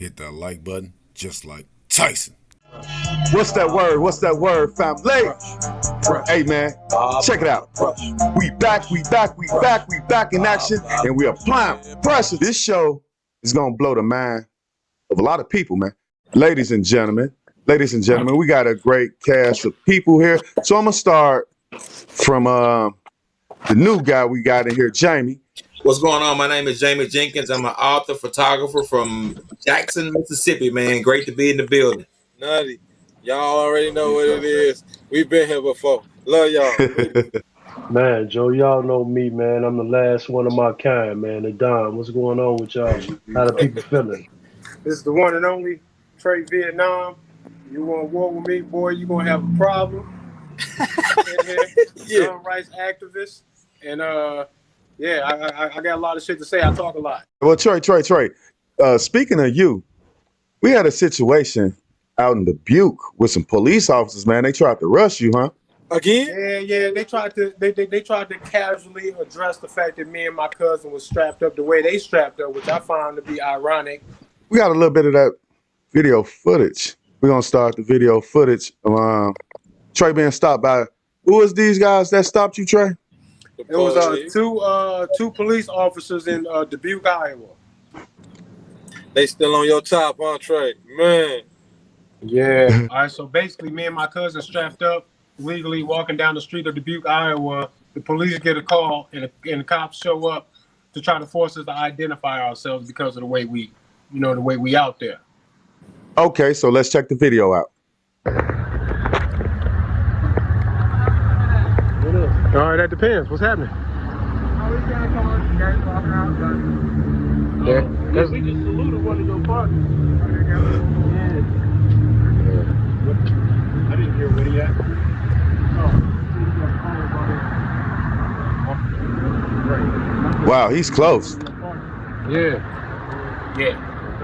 hit that like button just like Tyson. What's that word? What's that word, family? Hey, man, check it out. We back in action, and we applying pressure. This show is going to blow the mind of a lot of people, man. Ladies and gentlemen, we got a great cast of people here. So I'm going to start from the new guy we got in here, Jamie. What's going on? My name is Jamie Jenkins. I'm an author, photographer from Jackson, Mississippi, man. Great to be in the building. Nutty. Y'all already know what it is. We've been here before. Love y'all. Man, Joe, y'all know me, man. I'm the last one of my kind, man. The Don. What's going on with y'all? How the people feeling? This is the one and only Trey Vietnam. You want war with me, boy, you going to have a problem. Yeah. Gun rights activist. And, yeah, I got a lot of shit to say. I talk a lot. Well, Trey, speaking of you, we had a situation out in Dubuque with some police officers, man. They tried to rush you, huh? Again? Yeah. They tried to casually address the fact that me and my cousin was strapped up the way they strapped up, which I found to be ironic. We got a little bit of that video footage. We're going to start the video footage of Trey being stopped by, who was these guys that stopped you, Trey? It was two police officers in Dubuque, Iowa. They still on your top, huh, Trey? Man. Yeah. All right, so basically me and my cousin strapped up, legally walking down the street of Dubuque, Iowa. The police get a call and the cops show up to try to force us to identify ourselves because of the way we out there. Okay, so let's check the video out. All right, that depends. What's happening? Yeah. We just saluted one of your partners. I didn't hear where he at. Wow, he's close. Yeah.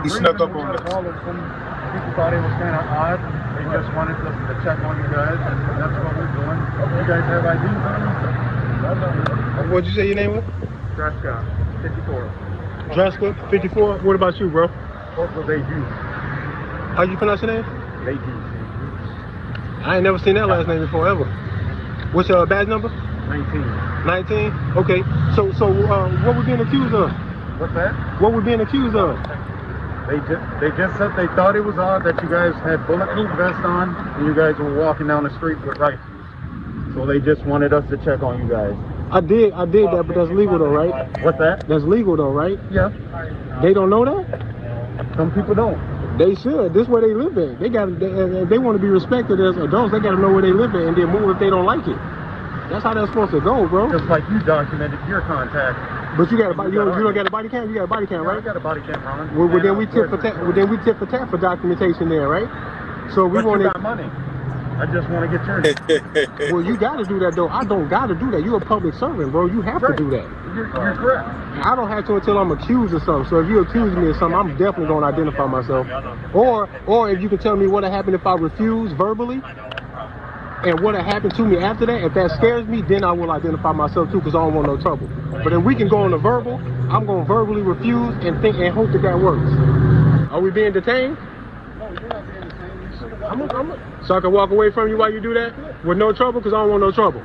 He snuck up on us. People thought it was kind of odd. They just wanted us to check on you guys, and that's what we're doing. You guys have IDs on you? What'd you say your name was? Dreska, 54. Dreska, 54. What about you, bro? Both of they do. How you pronounce your name? They do. I ain't never seen that last name before, ever. What's your badge number? 19. 19? Okay. So what we being accused of? What's that? What we being accused of? They just said they thought it was odd that you guys had bulletproof vests on and you guys were walking down the street with rifles. So they just wanted us to check on you guys. I did that, but that's legal though, right? What's that? That's legal though, right? Yeah. They don't know that? Some people don't. They should. This is where they live in. They want to be respected as adults. They got to know where they live in and then move if they don't like it. That's how that's supposed to go, bro. Just like you documented your contact. But you got you don't got a body cam. You got a body cam, right? I got a body cam on. Well, then we tip for tat for documentation there, right? So we want to. Money. I just want to get yours. Well, you got to do that though. I don't got to do that. You're a public servant, bro. You have to do that. You're correct. I don't have to until I'm accused of something. So if you accuse me of something, I'm definitely going to identify myself. Or if you can tell me what happened if I refuse verbally. And what happened to me after that, if that scares me, then I will identify myself too, because I don't want no trouble. But if we can go on the verbal, I'm going to verbally refuse and hope that works. Are we being detained? No, you're not being detained. So I can walk away from you while you do that? With no trouble? Because I don't want no trouble.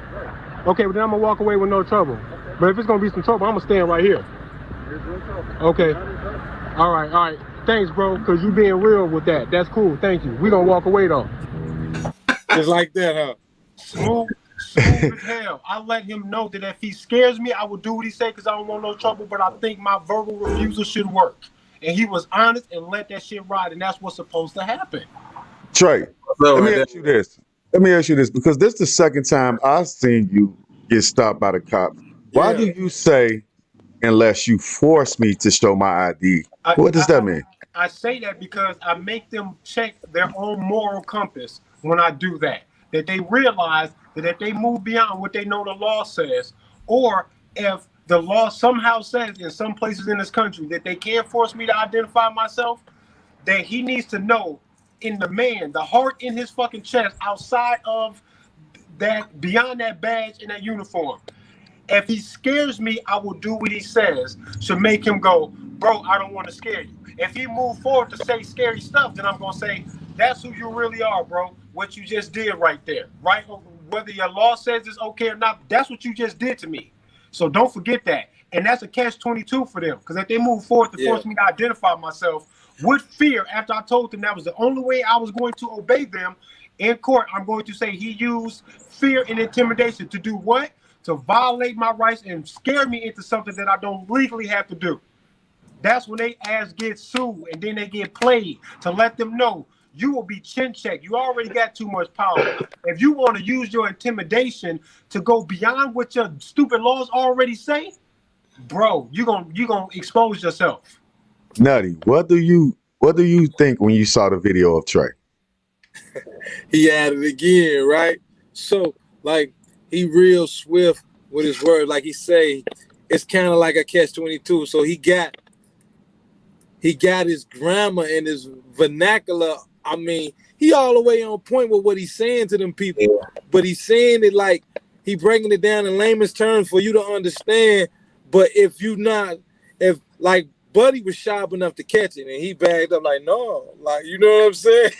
Okay, but then I'm going to walk away with no trouble. But if it's going to be some trouble, I'm going to stand right here. There's no trouble. Okay. All right. Thanks, bro, because you being real with that. That's cool. Thank you. We're going to walk away, though. Just like that, huh? Smooth as hell. I let him know that if he scares me, I will do what he say because I don't want no trouble, but I think my verbal refusal should work. And he was honest and let that shit ride, and that's what's supposed to happen. Trey, let me ask you this, because this is the second time I've seen you get stopped by the cops. Why do you say, unless you force me to show my ID? What does that mean? I say that because I make them check their own moral compass when I do that. That they realize that if they move beyond what they know the law says, or if the law somehow says in some places in this country that they can't force me to identify myself, that he needs to know in the heart in his fucking chest, outside of that, beyond that badge and that uniform. If he scares me, I will do what he says to make him go, bro, I don't want to scare you. If he moved forward to say scary stuff, then I'm gonna say that's who you really are, bro. What you just did right there, right? Whether your law says it's okay or not, that's what you just did to me. So don't forget that. And that's a catch-22 for them, because if they move forward to force me to identify myself with fear, after I told them that was the only way I was going to obey them in court, I'm going to say he used fear and intimidation to do what? To violate my rights and scare me into something that I don't legally have to do. That's when they ass get sued and then they get played to let them know you will be chin checked. You already got too much power. If you want to use your intimidation to go beyond what your stupid laws already say, bro, you gonna expose yourself. Nutty, what do you think when you saw the video of Trey? He at it again, right? So, like, he real swift with his word. Like he say, it's kind of like a catch-22. So he got his grammar and his vernacular. I mean, he all the way on point with what he's saying to them people. But he's saying it like he breaking it down in layman's terms for you to understand. But if like Buddy was sharp enough to catch it and he bagged up like, no, like, you know what I'm saying?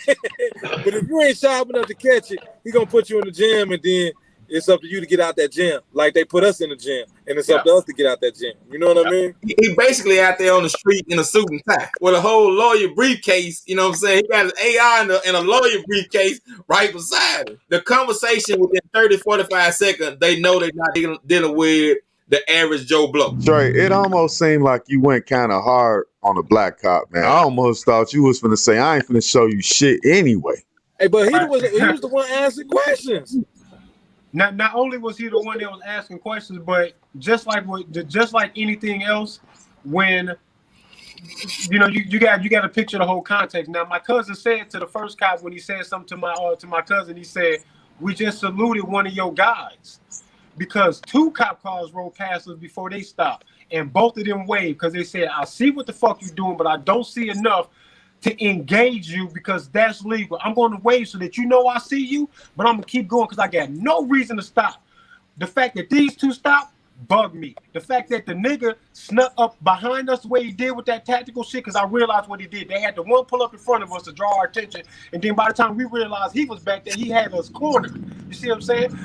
But if you ain't sharp enough to catch it, he gonna put you in the gym and then it's up to you to get out that gym. Like they put us in the gym and it's up to us to get out that gym. You know what I mean? He basically out there on the street in a suit and tie with a whole lawyer briefcase. You know what I'm saying? He got his AR in a lawyer briefcase right beside him. The conversation within 30, 45 seconds, they know they're not dealing with the average Joe Blow. Trey, it almost seemed like you went kind of hard on the black cop, man. I almost thought you was finna say, I ain't finna show you shit anyway. Hey, but he was the one asking questions. Not only was he the one that was asking questions, but just like anything else, when you know you got to picture the whole context. Now, my cousin said to the first cop when he said something to my cousin, he said, "We just saluted one of your guys," because 2 cop cars rolled past us before they stopped, and both of them waved because they said, "I see what the fuck you doing, but I don't see enough to engage you because that's legal. I'm going to wave so that you know I see you, but I'm going to keep going because I got no reason to stop." The fact that these 2 stopped bugged me. The fact that the nigga snuck up behind us the way he did with that tactical shit, because I realized what he did. They had the one pull up in front of us to draw our attention, and then by the time we realized he was back there, he had us cornered. You see what I'm saying?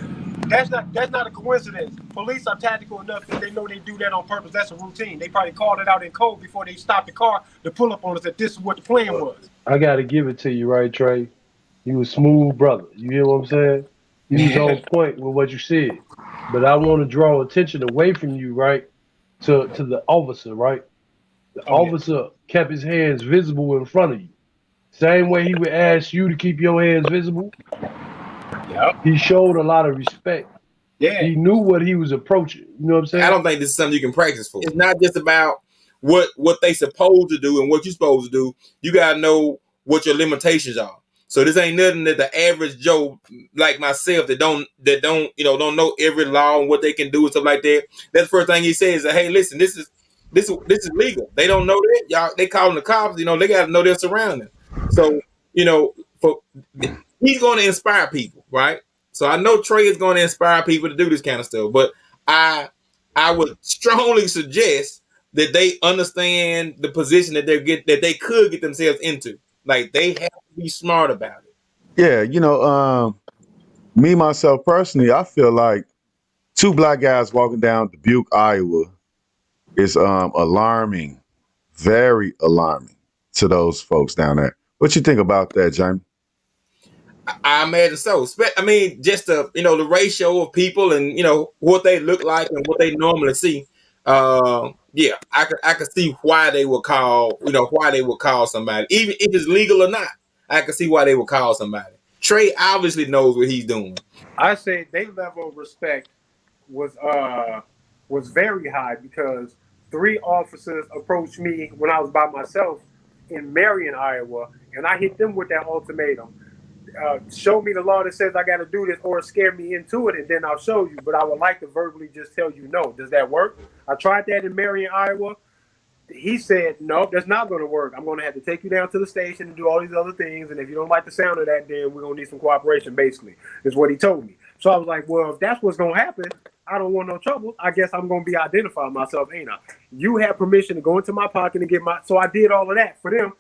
That's not a coincidence. Police are tactical enough that they know they do that on purpose. That's a routine. They probably called it out in code before they stopped the car to pull up on us that this is what the plan was. I got to give it to you, right, Trey? You a smooth brother. You hear what I'm saying? You was on point with what you said. But I want to draw attention away from you, right, to the officer, right? The officer kept his hands visible in front of you. Same way he would ask you to keep your hands visible. Yep. He showed a lot of respect. Yeah. He knew what he was approaching. You know what I'm saying? I don't think this is something you can practice for. It's not just about what they supposed to do and what you're supposed to do. You gotta know what your limitations are. So this ain't nothing that the average Joe like myself that don't know every law and what they can do and stuff like that. That's the first thing he says is, hey, listen, this is legal. They don't know that. Y'all, they calling the cops, they gotta know their surroundings. So, he's gonna inspire people, right? So I know Trey is going to inspire people to do this kind of stuff, but I would strongly suggest that they understand the position that they could get themselves into. Like they have to be smart about it. Yeah, me myself personally, I feel like 2 black guys walking down Dubuque, Iowa is alarming, very alarming to those folks down there. What you think about that, Jamie? I imagine so. I mean, just the ratio of people and what they look like and what they normally see. Yeah, I could see why they would call somebody, even if it's legal or not. I could see why they would call somebody. Trey obviously knows what he's doing. I say their level of respect was very high because 3 officers approached me when I was by myself in Marion, Iowa, and I hit them with that ultimatum. Show me the law that says I got to do this or scare me into it, and then I'll show you. But I would like to verbally just tell you no. Does that work? I tried that in Marion, Iowa. He said, no, that's not going to work. I'm going to have to take you down to the station and do all these other things. And if you don't like the sound of that, then we're going to need some cooperation, basically, is what he told me. So I was like, well, if that's what's going to happen, I don't want no trouble. I guess I'm going to be identifying myself, ain't I? You had permission to go into my pocket and get my. So I did all of that for them.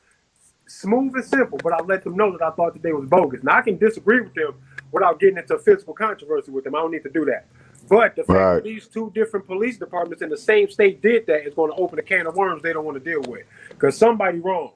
Smooth and simple, but I let them know that I thought that they was bogus. Now I can disagree with them without getting into physical controversy with them. I don't need to do that. But the fact that these two different police departments in the same state did that is going to open a can of worms they don't want to deal with. Because somebody wrong.